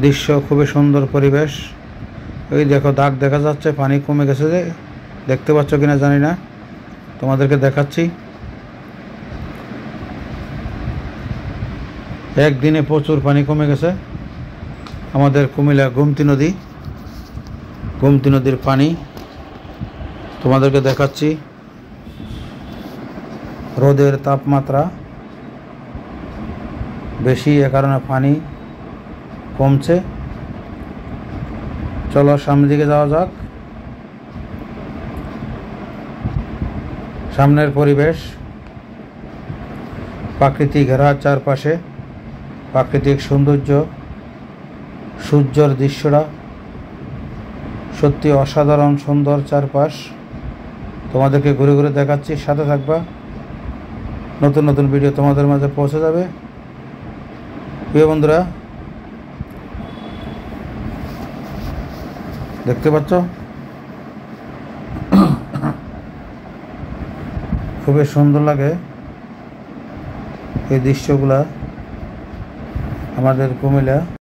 দৃশ্য খুবই সুন্দর পরিবেশ। এই দেখো দাগ দেখা যাচ্ছে, পানি কমে গেছে, যে দেখতে পাচ্ছ কিনা জানি না, তোমাদেরকে দেখাচ্ছি। একদিনে প্রচুর পানি কমে গেছে। আমাদের কুমিল্লা গোমতী নদীর পানি তোমাদেরকে দেখাচ্ছি। রোদের তাপমাত্রা বেশি, এ কারণে পানি কমছে। চলো সামনের দিকে যাওয়া যাক। সামনের পরিবেশ প্রাকৃতিক ঘেরা, চারপাশে প্রাকৃতিক সৌন্দর্য, সূর্যের দৃশ্যটা সত্যি অসাধারণ সুন্দর। চারপাশ তোমাদেরকে ঘুরে ঘুরে দেখাচ্ছি, সাথে থাকবা, নতুন নতুন ভিডিও তোমাদের মাঝে পৌঁছে যাবে। প্রিয় বন্ধুরা, দেখতে পাচ্ছ খুবই সুন্দর লাগে এই দৃশ্যগুলা আমাদের কুমিল্লা।